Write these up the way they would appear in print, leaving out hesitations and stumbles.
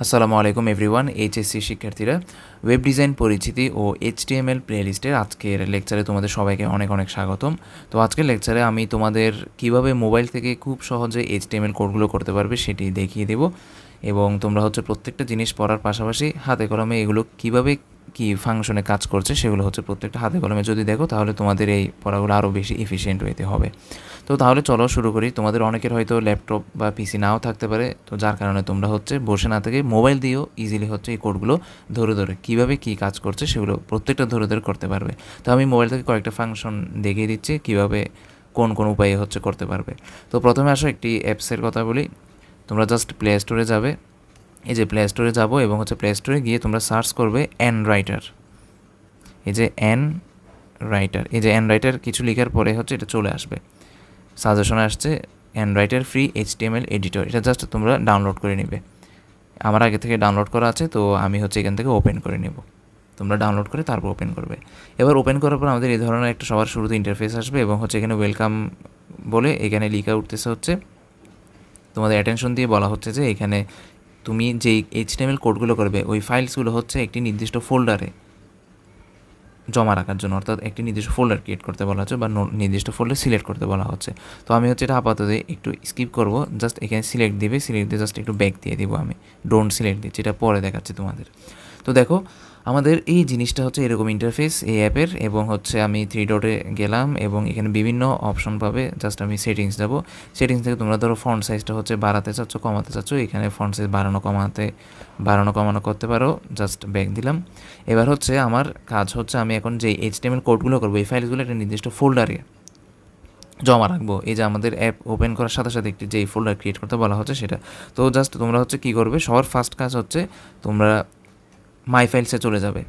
আসসালামু আলাইকুম everyone. HSC শিক্ষার্থীরা, ওয়েব ডিজাইন পরিচিতি ও এইচটিএমএল প্লেলিস্টের আজকের লেকচারে তোমাদের সবাইকে অনেক অনেক স্বাগতম। তো আজকের লেকচারে আমি তোমাদের কিভাবে মোবাইল থেকে খুব সহজে এইচটিএমএল কোডগুলো করতে পারবে সেটি দেখিয়ে দেব, এবং তোমরা প্রত্যেকটা জিনিস পড়ার পাশাপাশি হাতে কলমে এগুলো কিভাবে কি ফাংশনে কাজ করছে সেগুলো প্রত্যেকটা হাতে কলমে যদি দেখো তাহলে তোমাদের এই পড়াগুলো আরও বেশি এফিশিয়েন্ট হইতে হবে। তো তাহলে চলো শুরু করি। তোমাদের অনেকের হয়তো ল্যাপটপ বা পিসি নাও থাকতে পারে, তো যার কারণে তোমরা বসে না থেকে মোবাইল দিয়েও ইজিলি এই কোডগুলো ধরে ধরে কীভাবে কী কাজ করছে সেগুলো প্রত্যেকটা ধরে ধরে করতে পারবে। তো আমি মোবাইল থেকে কয়েকটা ফাংশন দেখিয়ে দিচ্ছি কীভাবে কোন কোন উপায়ে করতে পারবে। তো প্রথমে আসো একটি অ্যাপসের কথা বলি। তোমরা জাস্ট প্লে স্টোরে যাবে, এই যে প্লে স্টোরে যাবো এবং প্লে স্টোরে গিয়ে তোমরা সার্চ করবে এন রাইটার। এই যে এন রাইটার, এই যে এন রাইটার কিছু লেখার পরে এটা চলে আসবে, সাজেশনে আসছে N writer free HTML editor. এটা জাস্ট তোমরা ডাউনলোড করে নেবে। আমার আগে থেকে ডাউনলোড করা আছে, তো আমি এখান থেকে ওপেন করে নেব। তোমরা ডাউনলোড করে তারপর ওপেন করবে। এবার ওপেন করার পর আমাদের এই ধরনের একটা সবার শুরুতে ইন্টারফেস আসবে এবং এখানে ওয়েলকাম বলে এখানে লেখা উঠতেছে তোমাদের অ্যাটেনশন দিয়ে বলা হচ্ছে যে এখানে তুমি যেই এইচটিএমএল কোডগুলো করবে ওই ফাইলসগুলো একটি নির্দিষ্ট ফোল্ডারে জমা রাখার জন্য, অর্থাৎ একটি নির্দিষ্ট ফোল্ডার ক্রিয়েট করতে বলা হচ্ছে বা নির্দিষ্ট ফোল্ডার সিলেক্ট করতে বলা হচ্ছে। তো আমি এটা আপাতত একটু স্কিপ করব, জাস্ট এখানে সিলেক্ট দিয়ে জাস্ট একটু ব্যাক দিয়ে দিব। আমি ডোন্ট সিলেক্ট দিচ্ছি, এটা পরে দেখাচ্ছি তোমাদের। তো দেখো আমাদের এই জিনিসটা এরকম ইন্টারফেস এই অ্যাপের, এবং আমি 3 ডটে গেলাম এবং এখানে বিভিন্ন অপশন পাবে। জাস্ট আমি সেটিংস যাব। সেটিংস থেকে তোমরা ধরো ফন্ট সাইজটা বাড়াতে চাচ্ছ কমাতে চাচ্ছ, এখানে ফন্ট সাইজ বাড়ানো কমানো করতে পারো। জাস্ট ব্যাক দিলাম। এবার আমার কাজ আমি এখন যে এইচটিএমএল কোডগুলো করবো এই ফাইলগুলো একটা নির্দিষ্ট ফোল্ডারে জমা রাখবো। এই যে আমাদের অ্যাপ ওপেন করার সাথে সাথে একটি যেই ফোল্ডার ক্রিয়েট করতে বলা হচ্ছে সেটা। তো জাস্ট তোমরা কী করবে, সবার ফার্স্ট কাজ তোমরা মাই ফাইলসে চলে যাবে।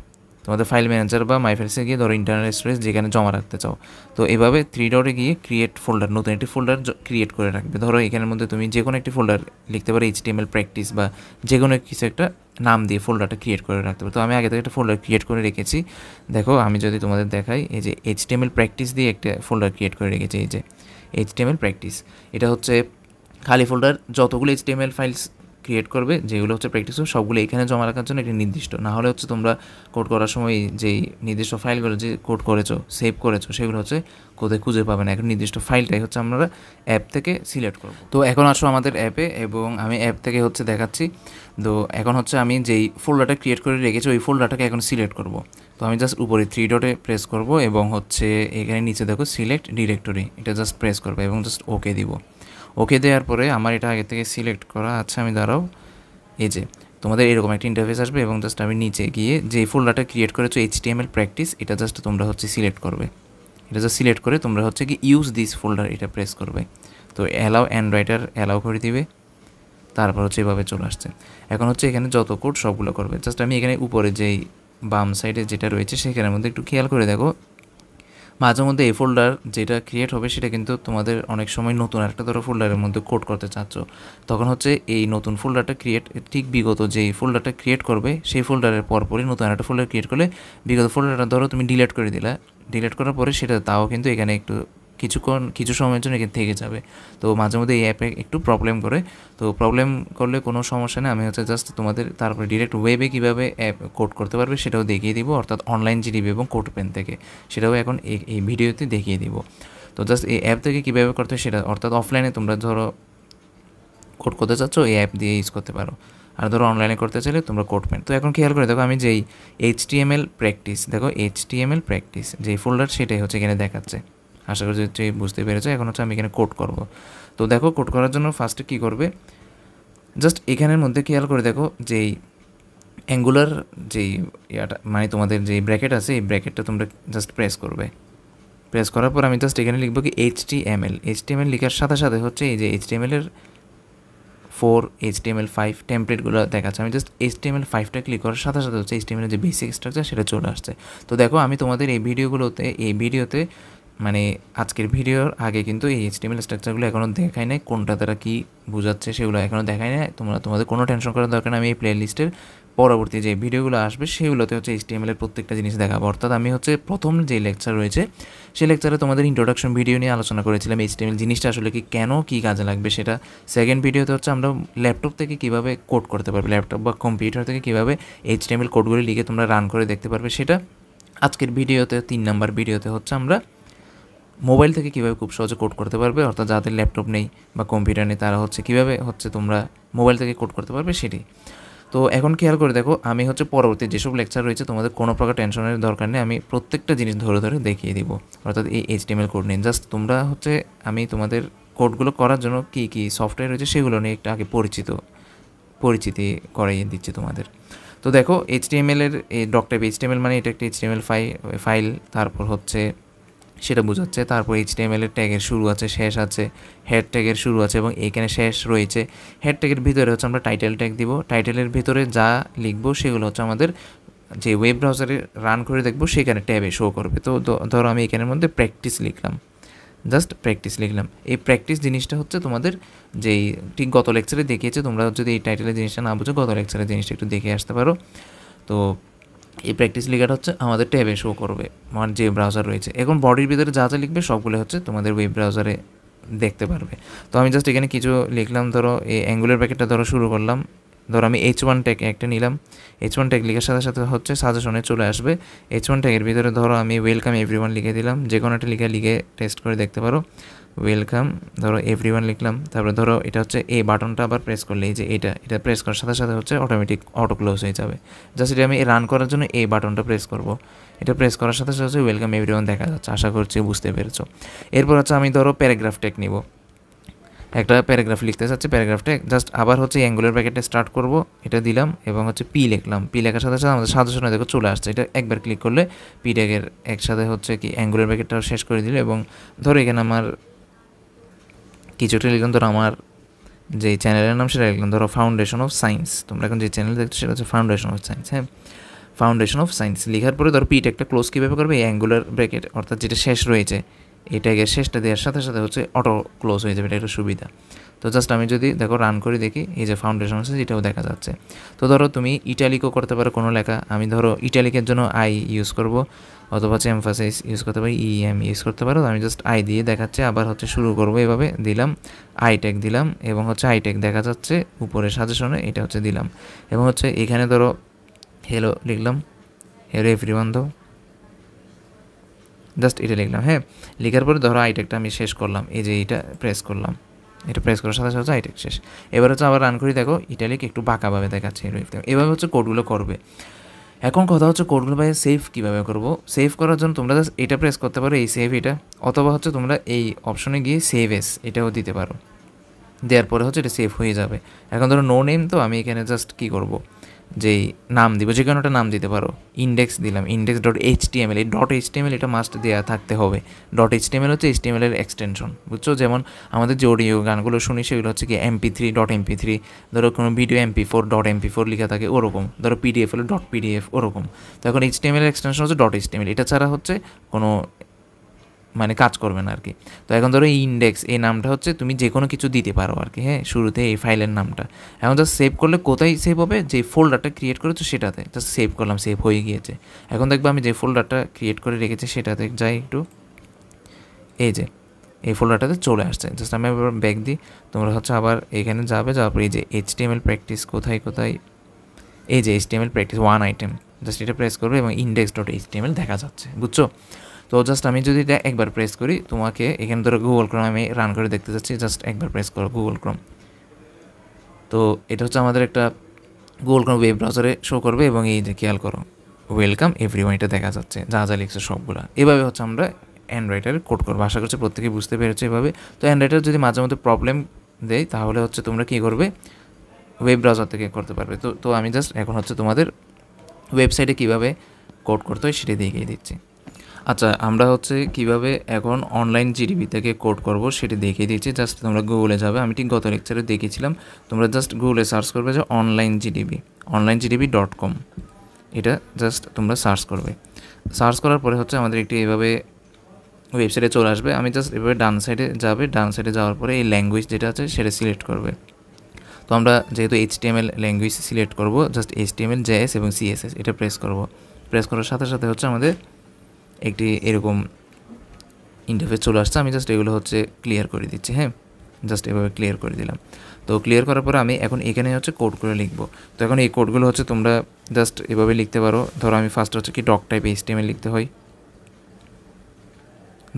তোমাদের ফাইল ম্যানেজার বা মাই ফাইলসে গিয়ে ধরো ইন্টারনাল স্টোরেজ যেখানে জমা রাখতে চাও, তো এভাবে 3 ডটে গিয়ে ক্রিয়েট ফোল্ডার, নতুন একটি ফোল্ডার ক্রিয়েট করে রাখবে। ধরো এখানের মধ্যে তুমি যে কোনো একটি ফোল্ডার লিখতে পারো, এইচটিএমএল প্র্যাকটিস বা যে কোনো কিছু একটা নাম দিয়ে ফোল্ডারটা ক্রিয়েট করে রাখতে পারো। তো আমি আগে থেকে একটা ফোল্ডার ক্রিয়েট করে রেখেছি। দেখো আমি যদি তোমাদের দেখাই, এই যে এইচটিএমএল প্র্যাকটিস দিয়ে একটা ফোল্ডার ক্রিয়েট করে রেখেছি। এই যে এইচটিএমএল প্র্যাকটিস, এটা খালি ফোল্ডার। যতগুলো এইচটিএমএল ফাইলস ক্রিয়েট করবে যেগুলো প্র্যাকটিস সবগুলো এখানে জমা রাখার জন্য একটি নির্দিষ্ট, না হলে তোমরা কোড করার সময় যেই নির্দিষ্ট ফাইলগুলো যে কোড করেছো সেভ করেছো সেগুলো কোথায় খুঁজে পাবে না। একটা নির্দিষ্ট ফাইলটাই আমরা অ্যাপ থেকে সিলেক্ট করব। তো এখন আসো আমাদের অ্যাপে, এবং আমি অ্যাপ থেকে দেখাচ্ছি। তো এখন আমি যেই ফোল্ডারটা ক্রিয়েট করে রেখেছি ওই ফোল্ডারটাকে এখন সিলেক্ট করব। তো আমি জাস্ট উপরে 3 ডটে প্রেস করব এবং এখানে নিচে দেখো সিলেক্ট ডিরেক্টরি, এটা জাস্ট প্রেস করবে এবং জাস্ট ওকে দিব। ওকে দেওয়ার পরে আমার এটা আগে থেকে সিলেক্ট করা আছে, আমি দাঁড়াও। এই যে তোমাদের এরকম একটা ইন্টারফেস আসবে এবং জাস্ট আমি নিচে গিয়ে যে ফোল্ডারটা ক্রিয়েট করেছো এইচটিএমএল প্র্যাকটিস, এটা জাস্ট তোমরা সিলেক্ট করবে। এটা জাস্ট সিলেক্ট করে তোমরা কি ইউজ দিস ফোল্ডার এটা প্রেস করবে। তো অ্যালাউ অ্যান্ড রাইটার অ্যালাউ করে দিবে। তারপর এভাবে চলে আসছে। এখন এখানে যত কোড সবগুলো করবে। জাস্ট আমি এখানে উপরে যেই বাম সাইডে যেটা রয়েছে সেখানের মধ্যে একটু খেয়াল করে দেখো, মাঝে মধ্যে এই ফোল্ডার যেটা ক্রিয়েট হবে সেটা কিন্তু তোমাদের অনেক সময় নতুন একটা ধরো ফোল্ডারের মধ্যে কোড করতে চাচ্ছ, তখন এই নতুন ফোল্ডারটা ক্রিয়েট ঠিক বিগত যেই ফোল্ডারটা ক্রিয়েট করবে সেই ফোল্ডারের পরপরই নতুন একটা ফোল্ডার ক্রিয়েট করলে বিগত ফোল্ডারটা ধরো তুমি ডিলিট করে দিলা, ডিলিট করার পরে সেটা তাও কিন্তু এখানে একটু কিছু সময়ের জন্য এখানে থেকে যাবে। তো মাঝে মধ্যে এই অ্যাপে একটু প্রবলেম করে। তো প্রবলেম করলে কোনো সমস্যা নেই, আমি জাস্ট তোমাদের তারপরে ডিরেক্ট ওয়েবে কীভাবে অ্যাপ কোড করতে পারবে সেটাও দেখিয়ে দিব, অর্থাৎ অনলাইন জিডিবি এবং কোড পেন থেকে, সেটাও এখন এই ভিডিওতে দেখিয়ে দিব। তো জাস্ট এই অ্যাপ থেকে কীভাবে করতে হয় সেটা, অর্থাৎ অফলাইনে তোমরা ধরো কোড করতে চাচ্ছ এই অ্যাপ দিয়ে ইউজ করতে পারো, আর ধরো অনলাইনে করতে চাইলে তোমরা কোড পেন। তো এখন খেয়াল করে দেখো আমি যেই এইচটিএমএল প্র্যাকটিস, দেখো এইচটিএমএল প্র্যাকটিস যেই ফোল্ডার সেটাই এখানে দেখাচ্ছে। আশা করি যে বুঝতে পেরেছো। এখন আমি এখানে কোড করব। তো দেখো কোড করার জন্য ফার্স্টে কী করবে, জাস্ট এখানের মধ্যে খেয়াল করে দেখো যেই অ্যাঙ্গুলার যেই ইয়াটা মানে তোমাদের যেই ব্র্যাকেট আছে এই ব্র্যাকেটটা তোমরা জাস্ট প্রেস করবে। প্রেস করার পর আমি জাস্ট এখানে লিখবো কি এইচটিএমএল। এইচটিএমএল লেখার সাথে সাথে এই যে এইচটিএমএলের 4 HTML5 টেমপ্লেটগুলো দেখাচ্ছে। আমি জাস্ট HTML5টা ক্লিক করার সাথে সাথে HTML যে বেসিক স্ট্রাকচার সেটা চলে আসছে। তো দেখো আমি তোমাদের এই ভিডিওতে মানে আজকের ভিডিওর আগে কিন্তু এই HTML স্ট্রাকচারগুলো এখনও দেখাই নাই, কোনটা তারা কী বোঝাচ্ছে সেগুলো এখনও দেখাই নাই। তোমাদের কোনো টেনশন করার দরকার নেই। আমি এই প্লে লিস্টের পরবর্তী যে ভিডিওগুলো আসবে সেগুলোতে হচ্ছে HTML এর প্রত্যেকটা জিনিস দেখাবো। অর্থাৎ আমি হচ্ছে প্রথম যে লেকচার রয়েছে সেই লেকচারে তোমাদের ইন্ট্রোডাকশন ভিডিও নিয়ে আলোচনা করেছিলাম HTML জিনিসটা আসলে কি, কেন কী কাজে লাগবে সেটা। সেকেন্ড ভিডিওতে হচ্ছে আমরা ল্যাপটপ থেকে কীভাবে কোড করতে পারবে, ল্যাপটপ বা কম্পিউটার থেকে কীভাবে HTML কোডগুলি লিখে তোমরা রান করে দেখতে পারবে সেটা। আজকের ভিডিওতে 3 নাম্বার ভিডিওতে হচ্ছে আমরা মোবাইল থেকে কীভাবে খুব সহজে কোড করতে পারবে, অর্থাৎ যাদের ল্যাপটপ নেই বা কম্পিউটার নেই তারা হচ্ছে কীভাবে হচ্ছে তোমরা মোবাইল থেকে কোড করতে পারবে সেটি। তো এখন খেয়াল করে দেখো, আমি হচ্ছে পরবর্তী যেসব লেকচার রয়েছে তোমাদের কোনো প্রকার টেনশনের দরকার নেই, আমি প্রত্যেকটা জিনিস ধরে ধরে দেখিয়ে দিব। অর্থাৎ এই HTML কোড নিয়ে জাস্ট তোমরা হচ্ছে আমি তোমাদের কোডগুলো করার জন্য কী কী সফটওয়্যার রয়েছে সেগুলো নিয়ে একটু আগে পরিচিতি করাইয়ে দিচ্ছি তোমাদের। তো দেখো HTML এর এই ডক টাইপ HTML মানে এটা একটা HTML ফাইল, তারপর হচ্ছে সেটা বোঝাচ্ছে। তারপর HTML এর ট্যাগের শুরু আছে, শেষ আছে, হেড ট্যাগের শুরু আছে এবং এখানে শেষ রয়েছে। হেড ট্যাগের ভিতরে হচ্ছে আমরা টাইটেল ট্যাগ দিব, টাইটেলের ভিতরে যা লিখবো সেগুলো হচ্ছে আমাদের যে ওয়েব ব্রাউজারে রান করে দেখবো সেখানে ট্যাবে শো করবে। তো ধরো আমি এখানের মধ্যে প্র্যাকটিস লিখলাম, জাস্ট প্র্যাকটিস লিখলাম। এই প্র্যাকটিস জিনিসটা হচ্ছে তোমাদের যেই ঠিক গত লেকচারে দেখিয়েছে, তোমরা যদি এই টাইটেলের জিনিসটা না বুঝো গত লেকচারের জিনিসটা একটু দেখে আসতে পারো। তো এই প্র্যাকটিস লেখাটা হচ্ছে আমাদের ট্যাবে শো করবে আমার যে ব্রাউজার রয়েছে। এখন বডির ভিতরে যা যা লিখবে সবগুলো হচ্ছে তোমাদের ওয়েব ব্রাউজারে দেখতে পারবে। তো আমি জাস্ট এখানে কিছু লিখলাম, ধরো এই অ্যাঙ্গুলার ব্র্যাকেটটা ধরো শুরু করলাম, ধরো আমি H1 ট্যাগ একটা নিলাম। H1 ট্যাগ লেখার সাথে সাথে হচ্ছে সাজেশনে চলে আসবে। H1 ট্যাগের ভিতরে ধরো আমি ওয়েলকাম এভরিওয়ান লিখে দিলাম, যে কোনো একটা লিখে টেস্ট করে দেখতে পারো। ওয়েলকাম ধরো এভরিওয়ান লিখলাম, তারপরে ধরো এটা হচ্ছে এই বাটনটা আবার প্রেস করলে এই যে এটা প্রেস করার সাথে সাথে হচ্ছে অটোমেটিক অটো ক্লোজ হয়ে যাবে। জাস্ট এটা আমি রান করার জন্য এই বাটনটা প্রেস করব, এটা প্রেস করার সাথে সাথে ওয়েলকাম এভরিওয়ান দেখা যাচ্ছে। আশা করছি বুঝতে পেরেছো। এরপর হচ্ছে আমি ধরো প্যারাগ্রাফ ট্যাগ নিব, একটা প্যারাগ্রাফ লিখতে চাচ্ছি, প্যারাগ্রাফটা জাস্ট আবার হচ্ছে অ্যাঙ্গুলার ব্র্যাকেটে স্টার্ট করব, এটা দিলাম এবং হচ্ছে পি লিখলাম। পি লেখার সাথে সাথে আমাদের সাজেশনে দেখো চলে আসছে, এটা একবার ক্লিক করলে পি ট্যাগের একসাথে হচ্ছে কি অ্যাঙ্গুলার ব্র্যাকেটটাও শেষ করে দিল। এবং ধরো এখানে আমার কিছুটা লিখলাম, ধরো আমার যে চ্যানেলের নাম সেটা লিখলাম, ধরো ফাউন্ডেশন অফ সায়েন্স। তোমরা এখন যে চ্যানেল দেখছো সেটা হচ্ছে ফাউন্ডেশন অফ সায়েন্স। হ্যাঁ, ফাউন্ডেশন অফ সায়েন্স লিখার পরে ধরো পি ট্যাগটা ক্লোজ কীভাবে করবে, এই অ্যাঙ্গুলার ব্র্যাকেট অর্থাৎ যেটা শেষ রয়েছে এই ট্যাগের শেষটা দেওয়ার সাথে সাথে হচ্ছে অটো ক্লোজ হয়ে যাবে, এটা একটা সুবিধা। তো জাস্ট আমি যদি দেখো রান করে দেখি, এই যে ফাউন্ডেশন আছে এটাও দেখা যাচ্ছে। তো ধরো তুমি ইটালিকও করতে পারো কোনো লেখা, আমি ধরো ইটালিকের জন্য আই ইউজ করব, অথবা হচ্ছে এমফাসাইজ ইউজ করতে পারি, EM ইউজ করতে পারো। আমি জাস্ট আই দিয়ে দেখাচ্ছে, আবার হচ্ছে শুরু করবো এভাবে দিলাম, আই ট্যাগ দিলাম এবং হচ্ছে আই ট্যাগ দেখা যাচ্ছে উপরে সাজেশনে, এটা হচ্ছে দিলাম। এবং হচ্ছে এখানে ধরো হ্যালো লিখলাম, হ্যালো এভরিওয়ান, দাও জাস্ট এটা লিখলাম। হ্যাঁ, লেখার পরে ধরো আই ট্যাগটা আমি শেষ করলাম, এই যে এটা প্রেস করলাম, এটা প্রেস করার সাথে সাথে আই ট্যাগ শেষ। এবার হচ্ছে আবার রান করি, দেখো ইটালিক একটু বাঁকাভাবে দেখাচ্ছে, এভাবে হচ্ছে কোডগুলো করবে। এখন কথা হচ্ছে কোডগুলো ভাই সেভ কীভাবে করবো। সেভ করার জন্য তোমরা জাস্ট এটা প্রেস করতে পারো, এই সেভ এটা, অথবা হচ্ছে তোমরা এই অপশনে গিয়ে সেভ এস এটাও দিতে পারো, দেওয়ার পরে হচ্ছে এটা সেভ হয়ে যাবে। এখন ধরো নো নেম, তো আমি এখানে জাস্ট কী করবো, যেই নাম দিব, যে কোনো একটা নাম দিতে পারো। ইন্ডেক্স দিলাম, index.html, এই .html এটা মাস্ট দেওয়া থাকতে হবে। .html হচ্ছে HTML এর এক্সটেনশন, বুঝছো? যেমন আমাদের যে অডিও গানগুলো শুনি সেগুলো হচ্ছে কি mp3.mp3, ধরো কোনো ভিডিও mp4.mp4 লেখা থাকে ওরকম, ধরো PDF হলো .pdf ওরকম। তো এখন HTML এর এক্সটেনশন হচ্ছে .html, এটা ছাড়া হচ্ছে কোনো মানে কাজ করবে না আর কি। তো এখন ধরো এই ইন্ডেক্স এই নামটা হচ্ছে তুমি যে কোনো কিছু দিতে পারো আর কি। হ্যাঁ, শুরুতে এই ফাইলের নামটা। এখন জাস্ট সেভ করলে কোথায় সেভ হবে, যে ফোল্ডারটা ক্রিয়েট করেছো সেটাতে জাস্ট সেভ করলাম, সেভ হয়ে গিয়েছে। এখন দেখবো আমি যে ফোল্ডারটা ক্রিয়েট করে রেখেছি সেটাতে যাই একটু, এই যে এই ফোল্ডারটাতে চলে আসছে। জাস্ট আমি এবার ব্যাক দিই, তোমরা হচ্ছে আবার এখানে যাওয়ার পরে এই যে HTML প্র্যাকটিস কোথায়, এই যে HTML প্র্যাকটিস 1 আইটেম, জাস্ট এটা প্রেস করবে এবং index.html দেখা যাচ্ছে, বুঝছো? তো জাস্ট আমি যদি এটা একবার প্রেস করি, তোমাকে এখানে ধরো গুগল ক্রোম আমি রান করে দেখতে চাচ্ছি, জাস্ট একবার প্রেস করো গুগল ক্রোম। তো এটা হচ্ছে আমাদের একটা গুগল ক্রোম ওয়েব ব্রাউজারে শো করবে এবং এই যে খেয়াল করো ওয়েলকাম এভরিওয়ান এটা দেখা যাচ্ছে, যা যা লিখছে সবগুলো। এভাবে হচ্ছে আমরা অ্যান্ড্রয়েডের কোড করবো। আশা করছি প্রত্যেকে বুঝতে পেরেছে এভাবে। তো অ্যান্ড্রয়েডের যদি মাঝে মধ্যে প্রবলেম দেয় তাহলে হচ্ছে তোমরা কী করবে, ওয়েব ব্রাউজার থেকে করতে পারবে। তো আমি জাস্ট এখন হচ্ছে তোমাদের ওয়েবসাইটে কীভাবে কোড করতে হয় সেটা দেখিয়ে দিচ্ছি। আচ্ছা, আমরা হচ্ছে কিভাবে এখন অনলাইন জিডিবি থেকে কোড করব সেটি দেখিয়ে দিচ্ছি। জাস্ট তোমরা গুগলে যাবে, আমি ঠিক গত লেকচারে দেখিয়েছিলাম। তোমরা জাস্ট গুগলে সার্চ করবে যে onlinegdb.com, এটা জাস্ট তোমরা সার্চ করবে। সার্চ করার পরে হচ্ছে আমাদের একটি এভাবে ওয়েবসাইটে চলে আসবে। আমি জাস্ট এভাবে ডান সাইডে যাবে, ডান সাইডে যাওয়ার পরে এই ল্যাঙ্গুয়েজ যেটা আছে সেটা সিলেক্ট করবে। তো আমরা যেহেতু HTML ল্যাঙ্গুয়েজ সিলেক্ট করব, জাস্ট HTML JS এবং CSS এটা প্রেস করব। প্রেস করার সাথে সাথে হচ্ছে আমাদের একটি এরকম ইন্টারফেস চলে আসছে। আমি জাস্ট এগুলো হচ্ছে ক্লিয়ার করে দিচ্ছি। হ্যাঁ, জাস্ট এভাবে ক্লিয়ার করে দিলাম। তো ক্লিয়ার করার পরে আমি এখন এখানে হচ্ছে কোডগুলো লিখবো। তো এখন এই কোডগুলো হচ্ছে তোমরা জাস্ট এভাবে লিখতে পারো। ধরো আমি ফার্স্ট হচ্ছে কি ডক টাইপ HTML লিখতে হয়।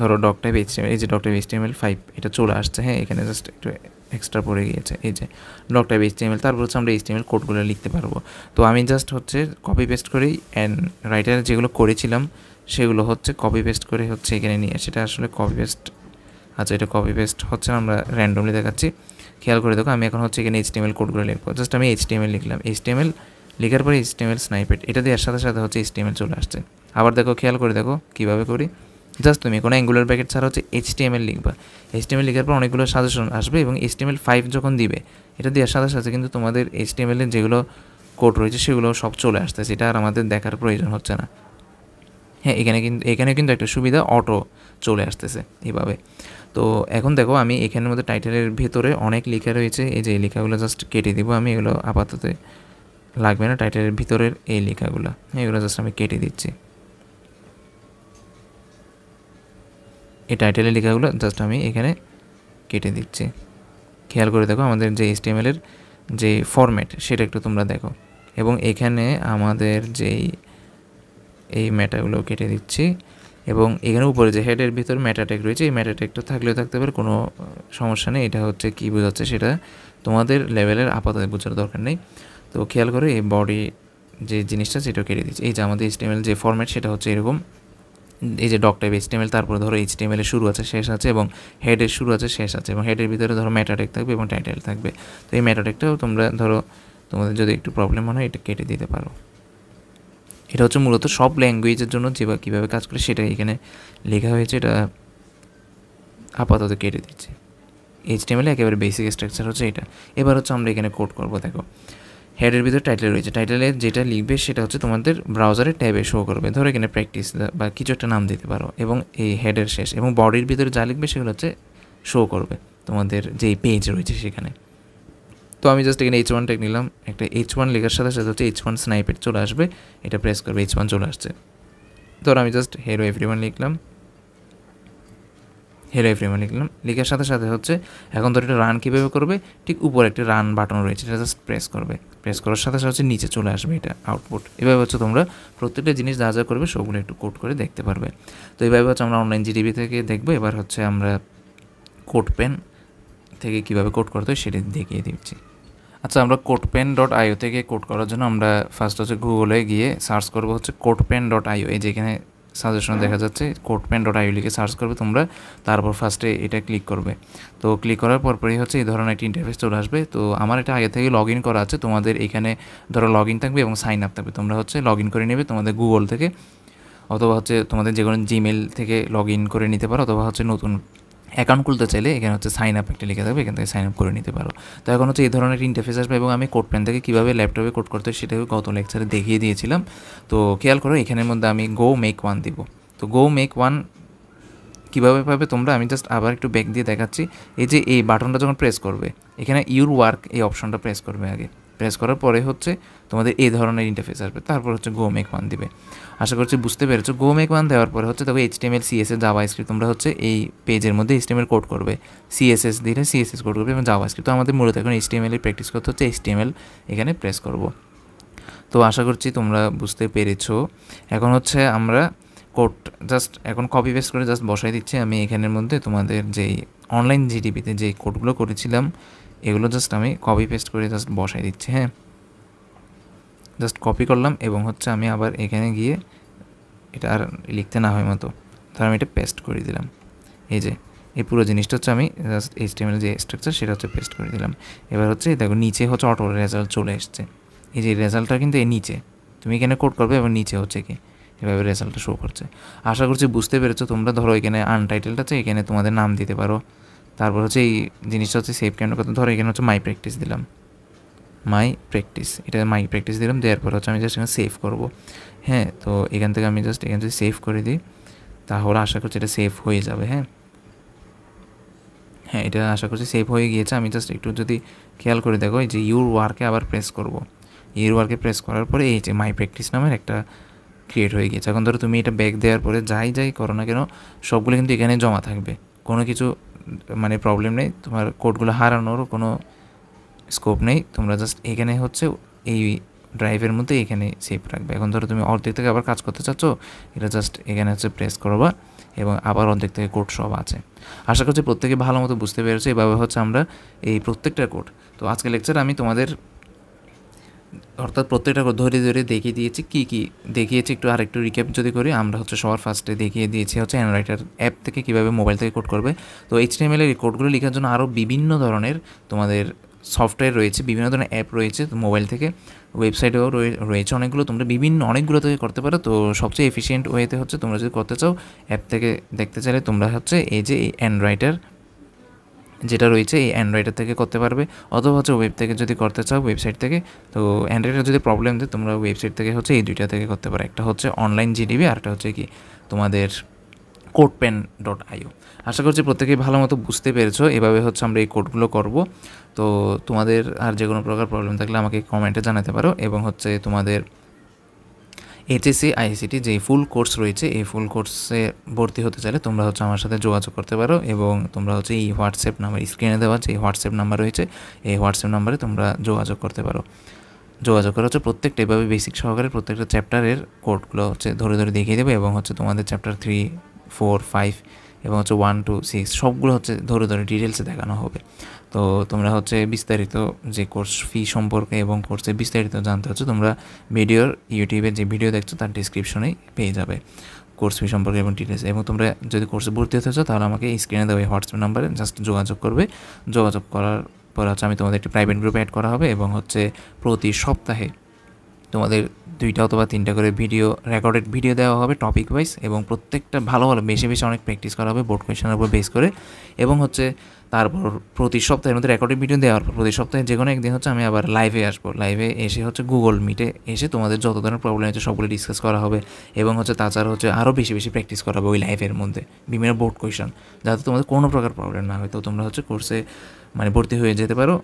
ধরো ডক টাইপ HTML, এই যে ডক টাইপ HTML5 এটা চলে আসছে। হ্যাঁ, এখানে জাস্ট একটু এক্সট্রা পড়ে গিয়েছে, এই যে ডক টাইপ HTML। তারপর হচ্ছে আমরা HTML কোডগুলো লিখতে পারবো। তো আমি জাস্ট হচ্ছে কপি পেস্ট করেই অ্যান্ড রাইটারে যেগুলো করেছিলাম সেগুলো হচ্ছে কপি পেস্ট করে হচ্ছে এখানে নিয়ে, সেটা আসলে কপি পেস্ট, আচ্ছা এটা কপি পেস্ট হচ্ছে আমরা র্যান্ডমলি দেখাচ্ছি। খেয়াল করে দেখো আমি এখন হচ্ছে এখানে HTML কোডগুলো লিখবো। জাস্ট আমি HTML লিখলাম, HTML লেখার পরে HTML স্নাইপেট এটা দেওয়ার সাথে সাথে হচ্ছে HTML চলে আসছে। আবার দেখো, খেয়াল করে দেখো কীভাবে করি। জাস্ট তুমি কোনো অ্যাঙ্গুলার ব্র্যাকেট ছাড়া হচ্ছে HTML লিখবা। HTML লেখার পর অনেকগুলো সাজেশন আসবে এবং HTML5 যখন দিবে এটা দেওয়ার সাথে সাথে কিন্তু তোমাদের HTML এর যেগুলো কোড রয়েছে সেগুলো সব চলে আসতেছে, এটা আর আমাদের দেখার প্রয়োজন হচ্ছে না। হ্যাঁ, এখানে কিন্তু একটা সুবিধা, অটো চলে আসতেছে এইভাবে। তো এখন দেখো আমি এখানের মধ্যে টাইটেলের ভেতরে অনেক লেখা রয়েছে, এই যে এই লেখাগুলো জাস্ট কেটে দিব আমি, এগুলো আপাতত লাগবে না। টাইটেলের ভিতরের এই লেখাগুলো এগুলো জাস্ট আমি কেটে দিচ্ছি। এই টাইটেলের লেখাগুলো জাস্ট আমি এখানে কেটে দিচ্ছি। খেয়াল করে দেখো আমাদের যে HTML এর যে ফরম্যাট সেটা একটু তোমরা দেখো, এবং এখানে আমাদের যেই এই ম্যাটাগুলো কেটে দিচ্ছি, এবং এখানে উপরে যে হেডের ভিতর ম্যাটা ট্যাগ রয়েছে এই ম্যাটা ট্যাগটা থাকলেও থাকতে পারে, কোনো সমস্যা নেই। এটা হচ্ছে কী বোঝাচ্ছে সেটা তোমাদের লেভেলের আপাতত বোঝার দরকার নেই। তো খেয়াল করে এই বডি যে জিনিসটা সেটাও কেটে দিচ্ছি। এই যে আমাদের HTML যে ফরম্যাট সেটা হচ্ছে এরকম, এই যে ডক টাইপ HTML, তারপরে ধরো HTML এর শুরু আছে শেষ আছে এবং হেডের শুরু আছে শেষ আছে, এবং হেডের ভিতরে ধরো ম্যাটা ট্যাগ থাকবে এবং টাইটেল থাকবে। তো এই ম্যাটা ট্যাগটাও তোমরা ধরো তোমাদের যদি একটু প্রবলেম মনে হয় এটা কেটে দিতে পারো। এটা হচ্ছে মূলত সব ল্যাঙ্গুয়েজের জন্য যেভাবে কীভাবে কাজ করে সেটা এখানে লেখা হয়েছে, এটা আপাতত কেটে দিচ্ছি। HTML একেবারে বেসিক স্ট্রাকচার হচ্ছে এটা। এবার হচ্ছে আমরা এখানে কোড করবো। দেখো হেডের ভিতরে টাইটেল রয়েছে, টাইটেলে যেটা লিখবে সেটা হচ্ছে তোমাদের ব্রাউজারে ট্যাবে শো করবে। ধরো এখানে প্র্যাকটিস বা কিছু একটা নাম দিতে পারো, এবং এই হেডের শেষ এবং বডির ভিতরে যা লিখবে সেগুলো হচ্ছে শো করবে তোমাদের যেই পেজ রয়েছে সেখানে। তো আমি জাস্ট এখানে H1 ট্যাগ নিলাম, একটা H1 লেখার সাথে সাথে হচ্ছে H1 স্নাইপেট চলে আসবে, এটা প্রেস করবে, H1 চলে আসছে। ধরো আমি জাস্ট হেরো এভরিওয়ান লিখলাম, হেলো এভরিওয়ান লিখলাম, লেখার সাথে সাথে হচ্ছে এখন ধর এটা রান কীভাবে করবে, ঠিক উপরে একটা রান বাটন রয়েছে, এটা জাস্ট প্রেস করবে। প্রেস করার সাথে সাথে হচ্ছে নিচে চলে আসবে এটা আউটপুট। এভাবে হচ্ছে তোমরা প্রত্যেকটা জিনিস যা যা করবে সবগুলো একটু কোড করে দেখতে পারবে। তো এইভাবে হচ্ছে আমরা অনলাইন জিডিবি থেকে দেখবো। এবার হচ্ছে আমরা কোডপেন থেকে কীভাবে কোড করতে হয় সেটা দেখিয়ে দিচ্ছি। আচ্ছা, আমরা codepen.io থেকে কোড করার জন্য আমরা ফার্স্ট হচ্ছে গুগলে গিয়ে সার্চ করবো হচ্ছে codepen.io। এই যেখানে সাজেশন দেখা যাচ্ছে codepen.io লিখে সার্চ করবে তোমরা, তারপর ফার্স্টে এটা ক্লিক করবে। তো ক্লিক করার পরপরই হচ্ছে এই ধরনের একটা ইন্টারফেস চলে আসবে। তো আমার এটা আগে থেকে লগ ইন করা আছে, তোমাদের এখানে ধরো লগ ইন থাকবে এবং সাইন আপ থাকবে। তোমরা হচ্ছে লগ ইন করে নেবে তোমাদের গুগল থেকে, অথবা হচ্ছে তোমাদের যে কোনো জিমেল থেকে লগ ইন করে নিতে পারো, অথবা হচ্ছে নতুন অ্যাকাউন্ট খুলতে চাইলে এখানে হচ্ছে সাইন আপ একটা লিখে থাকবে, এখান থেকে সাইন আপ করে নিতে পারো। তো এখন হচ্ছে এই ধরনের ইন্টারফেস আসবে, এবং আমি কোডপেন থেকে কীভাবে ল্যাপটপে কোড করতে হয় সেটাকে গত লেকচারে দেখিয়ে দিয়েছিলাম। তো খেয়াল করো এখানের মধ্যে আমি গো মেক ওয়ান দিব। তো গো মেক ওয়ান কীভাবে পাবে তোমরা, আমি জাস্ট আবার একটু ব্যাক দিয়ে দেখাচ্ছি। এই যে এই বাটনটা যখন প্রেস করবে এখানে ইউর ওয়ার্ক এই অপশনটা প্রেস করবে আগে, প্রেস করার পরে হচ্ছে তোমাদের এই ধরনের ইন্টারফেস আসবে, তারপর হচ্ছে গো মেক ওয়ান দিবে। আশা করছি বুঝতে পেরেছো। গো মেক ওয়ান দেওয়ার পরে হচ্ছে দেখো HTML CSS জাভাস্ক্রিপ্ট তোমরা হচ্ছে এই পেজের মধ্যে HTML কোড করবে, CSS দিলে CSS কোড করবে এবং জাভাস্ক্রিপ্ট। তো আমাদের মূলত এখন HTML এর প্র্যাকটিস করতে হচ্ছে, HTML এখানে প্রেস করব। তো আশা করছি তোমরা বুঝতে পেরেছো। এখন হচ্ছে আমরা কোড জাস্ট এখন কপি পেস্ট করে জাস্ট বসাই দিচ্ছি আমি এখানের মধ্যে। তোমাদের যেই অনলাইন জিডিপিতে যেই কোডগুলো করেছিলাম এগুলো জাস্ট আমি কপি পেস্ট করে জাস্ট বসাই দিচ্ছি। হ্যাঁ, জাস্ট কপি করলাম এবং হচ্ছে আমি আবার এখানে গিয়ে এটা আর লিখতে না হয় মতো তাহলে আমি এটা পেস্ট করে দিলাম। এই যে এই পুরো জিনিসটা হচ্ছে আমি জাস্ট HTML যে স্ট্রাকচার সেটা হচ্ছে পেস্ট করে দিলাম। এবার হচ্ছে দেখো নিচে হচ্ছে অটো রেজাল্ট চলে এসছে, এই যে রেজাল্টটা কিন্তু এই নিচে, তুমি এখানে কোড করবে এবং নিচে হচ্ছে কি এভাবে রেজাল্টটা শো করছে। আশা করছি বুঝতে পেরেছো তোমরা। ধরো এখানে আনটাইটেলটা আছে, এখানে তোমাদের নাম দিতে পারো। তারপর হচ্ছে এই জিনিসটা হচ্ছে সেভ কেন করতে, ধরো এখানে হচ্ছে মাই প্র্যাকটিস দিলাম, মাই প্র্যাকটিস, এটা মাই প্র্যাকটিস দিলাম। দেওয়ার পর হচ্ছে আমি জাস্ট এখানে সেভ করবো। হ্যাঁ, তো এখান থেকে আমি জাস্ট এখান থেকে সেভ করে দিই, তাহলে আশা করছি এটা সেভ হয়ে যাবে। হ্যাঁ, হ্যাঁ, এটা আশা করছি সেভ হয়ে গিয়েছে। আমি জাস্ট একটু যদি খেয়াল করে দেখো, এই যে ইউর ওয়ার্কে আবার প্রেস করব। ইউর ওয়ার্কে প্রেস করার পরে এই যে মাই প্র্যাকটিস নামের একটা ক্রিয়েট হয়ে গিয়েছে। এখন ধরো তুমি এটা ব্যাক দেওয়ার পরে যাই করো না কেন, সবগুলো কিন্তু এখানে জমা থাকবে। কোনো কিছু মানে প্রবলেম নেই, তোমার কোডগুলো হারানোরও কোনো স্কোপ নেই। তোমরা জাস্ট এখানে হচ্ছে এই ড্রাইভের মধ্যে এখানে সেভ রাখবে। এখন ধরো তুমি অর্ধেক থেকে আবার কাজ করতে চাচ্ছ, এটা জাস্ট এখানে হচ্ছে প্রেস করবা এবং আবার অর্ধেক থেকে কোড সব আছে। আশা করছি প্রত্যেকে ভালো মতো বুঝতে পেরেছে। এভাবে হচ্ছে আমরা এই প্রত্যেকটা কোড, তো আজকে লেকচার আমি তোমাদের অর্থাৎ প্রত্যেকটা ধরে দেখিয়ে দিয়েছি। কী দেখিয়েছি একটু আরেকটু রিক্যাপ যদি করি, আমরা হচ্ছে সবার ফার্স্টে দেখিয়ে দিয়েছি হচ্ছে অ্যান্ড্রয়েডের অ্যাপ থেকে কীভাবে মোবাইল থেকে কোড করবে। তো HTML এর এই কোডগুলো লেখার জন্য আরও বিভিন্ন ধরনের তোমাদের সফটওয়্যার রয়েছে, বিভিন্ন ধরনের অ্যাপ রয়েছে মোবাইল থেকে, ওয়েবসাইটেও রয়েছে অনেকগুলো, তোমরা অনেকগুলো থেকে করতে পারো। তো সবচেয়ে এফিসিয়েন্ট ওয়েতে হচ্ছে তোমরা যদি করতে চাও অ্যাপ থেকে দেখতে চাইলে তোমরা হচ্ছে এই যে এই অ্যান্ড্রয়েডের যেটা রয়েছে এই অ্যান্ড্রয়েডের থেকে করতে পারবে, অথবা হচ্ছে ওয়েব থেকে যদি করতে চাও ওয়েবসাইট থেকে। তো অ্যান্ড্রয়েডের যদি প্রবলেম দেয় তোমরা ওয়েবসাইট থেকে হচ্ছে এই দুইটা থেকে করতে পারো, একটা হচ্ছে অনলাইন জিডিবি আর একটা হচ্ছে কি তোমাদের codepen.io। আশা করছি প্রত্যেকেই ভালো মতো বুঝতে পেরেছো। এভাবে হচ্ছে আমরা এই কোডগুলো করব। তো তোমাদের আর যে কোনো প্রকার প্রবলেম থাকলে আমাকে কমেন্টে জানাতে পারো। এবং হচ্ছে তোমাদের HSC ICT যে ফুল কোর্স রয়েছে, এই ফুল কোর্সে ভর্তি হতে চাইলে তোমরা হচ্ছে আমার সাথে যোগাযোগ করতে পারো। এবং তোমরা হচ্ছে এই হোয়াটসঅ্যাপ নাম্বার, স্ক্রিনে দেওয়া যে হোয়াটসঅ্যাপ নাম্বার রয়েছে, এই হোয়াটসঅ্যাপ নাম্বারে তোমরা যোগাযোগ করতে পারো। যোগাযোগ করা হচ্ছে প্রত্যেকটা এভাবে বেসিক সহকারে প্রত্যেকটা চ্যাপ্টারের কোডগুলো হচ্ছে ধরে দেখিয়ে দেবে। এবং হচ্ছে তোমাদের চ্যাপ্টার 3, 4, 5 এবং হচ্ছে 1 to 6 সবগুলো হচ্ছে ধরে ডিটেলসে দেখানো হবে। তো তোমরা হচ্ছে বিস্তারিত যে কোর্স ফি সম্পর্কে এবং কোর্সের বিস্তারিত জানতে হচ্ছে তোমরা ইউটিউবে যে ভিডিও দেখছো তার ডিসক্রিপশনেই পেয়ে যাবে কোর্স ফি সম্পর্কে এবং ডিটেলস। এবং তোমরা যদি কোর্সে ভর্তি হতে চাও তাহলে আমাকে স্ক্রিনে দেওয়া এই হোয়াটসঅ্যাপ নাম্বারে জাস্ট যোগাযোগ করবে। যোগাযোগ করার পর হচ্ছে আমি তোমাদের একটি প্রাইভেট গ্রুপে অ্যাড করা হবে। এবং হচ্ছে প্রতি সপ্তাহে তোমাদের 2টা অথবা 3টা করে রেকর্ডেড ভিডিও দেওয়া হবে টপিক ওয়াইজ। এবং প্রত্যেকটা ভালো বেশি অনেক প্র্যাকটিস করা হবে বোর্ড কোয়েশনের উপর বেস করে। এবং হচ্ছে তারপর প্রতি সপ্তাহের মধ্যে রেকর্ডেড ভিডিও দেওয়ার পর প্রতি সপ্তাহে যে কোনো একদিন হচ্ছে আমি আবার লাইভে আসবো। লাইভে এসে হচ্ছে গুগল মিটে এসে তোমাদের যত ধরনের প্রবলেম আছে সবগুলো ডিসকাস করা হবে। এবং হচ্ছে তাছাড়া হচ্ছে আরও বেশি প্র্যাকটিস করা হবে ওই লাইভের মধ্যে বিভিন্ন বোর্ড কোয়েশন, যাতে তোমাদের কোনো প্রকার প্রবলেম না হয়। তো তোমরা হচ্ছে কোর্সে ভর্তি হয়ে যেতে পারো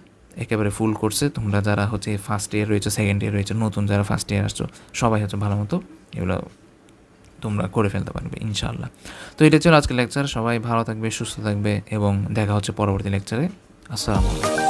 একেবারে ফুল কোর্সে। তোমরা যারা হচ্ছে ফার্স্ট ইয়ার রয়েছে, সেকেন্ড ইয়ার রয়েছে, নতুন যারা ফার্স্ট ইয়ার আসছো, সবাই হচ্ছে ভালো মতো এগুলো তোমরা করে ফেলতে পারবে ইনশাআল্লাহ। তো এটা ছিল আজকের লেকচার। সবাই ভালো থাকবে, সুস্থ থাকবে এবং দেখা হচ্ছে পরবর্তী লেকচারে। আসসালামু আলাইকুম।